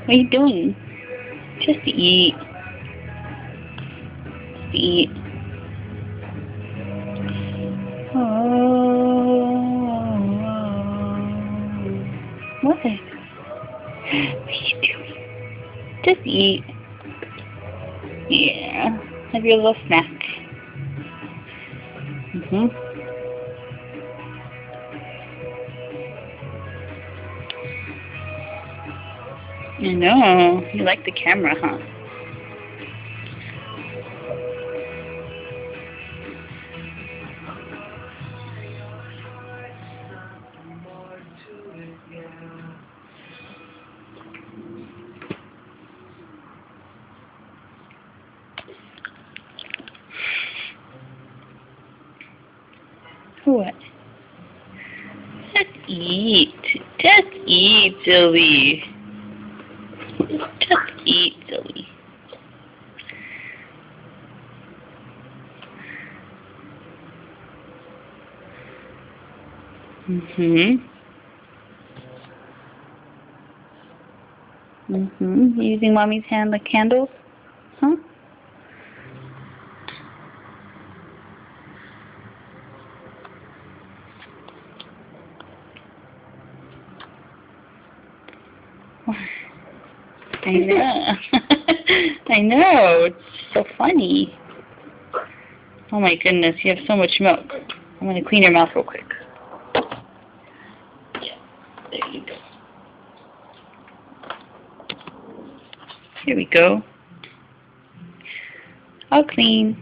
What are you doing? Just eat. Just eat. Oh. What? What are you doing? Just eat. Yeah. Have your little snack. I know. You like the camera, huh? What? Just eat. Just eat, silly. Just eat, silly. Using mommy's hand like candles? Huh? I know. I know. It's so funny. Oh my goodness, you have so much milk. I'm going to clean your mouth real quick. Yeah, there you go. Here we go. All clean.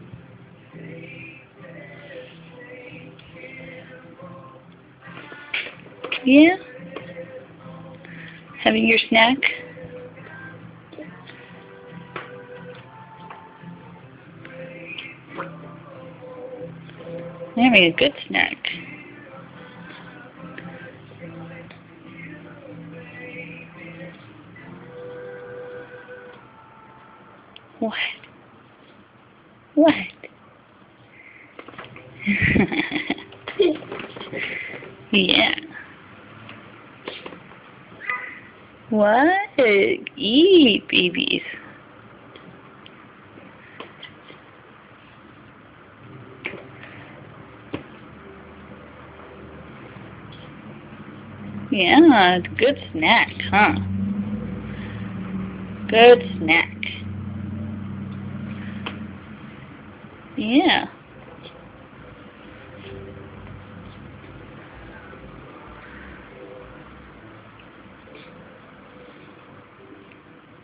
Yeah? Having your snack? Having a good snack. What? What? Yeah. What? Eat, babies. Yeah, good snack, huh? Good snack. Yeah.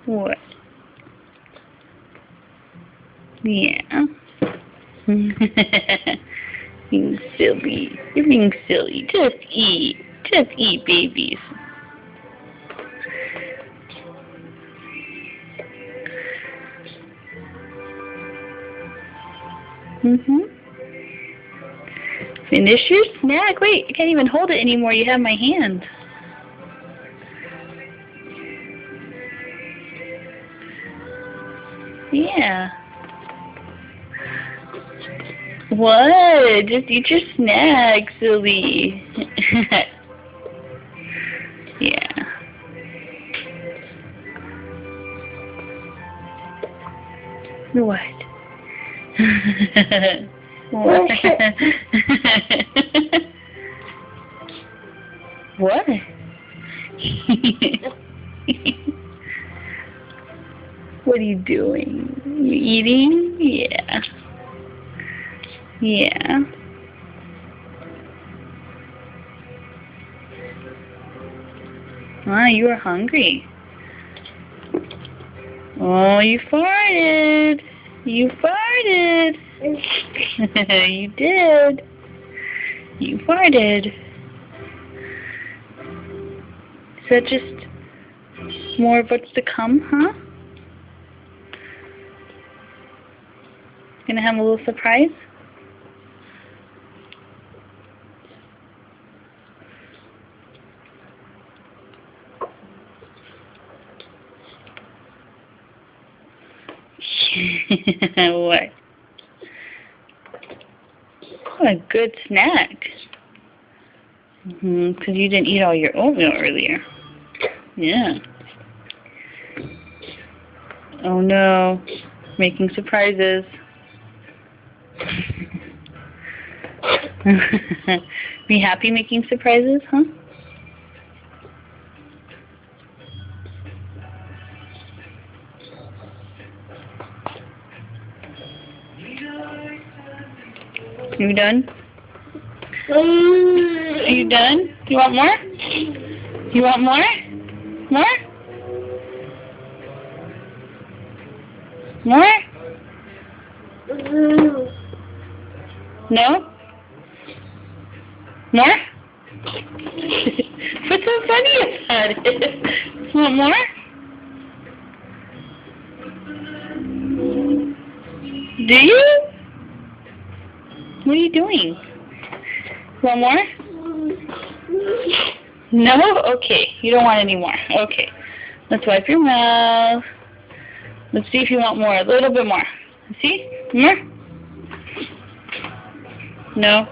What? Yeah. Being silly. You're being silly. Just eat. Just eat, babies. Finish your snack. Wait, I can't even hold it anymore. You have my hand. Yeah. What? Just eat your snack, silly. Yeah. What? What? What? What are you doing? You eating? Yeah. Yeah. Ah, you are hungry. Oh, you farted. You farted. You did. You farted. Is that just more of what's to come, huh? Gonna have a little surprise? What? What a good snack. Because you didn't eat all your oatmeal earlier. Yeah. Oh no. Making surprises. Be happy making surprises, huh? You done? Are you done? You want more? You want more? More? More? No? More? What's so funny about it? Want more? Do you? What are you doing? Want more? No? Okay. You don't want any more. Okay. Let's wipe your mouth. Let's see if you want more. A little bit more. See? More? No?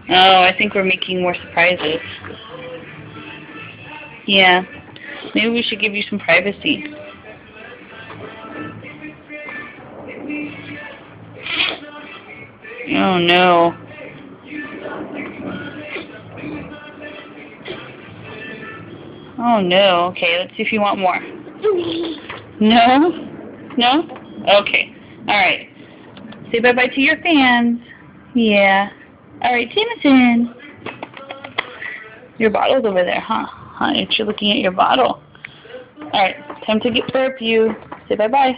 Oh, I think we're making more surprises. Yeah. Maybe we should give you some privacy. Oh, no. Oh, no. Okay, let's see if you want more. No? No? Okay. Alright. Say bye-bye to your fans. Yeah. Alright, Jameson. Your bottle's over there, huh? You're looking at your bottle. Alright, time to burp you. Say bye-bye.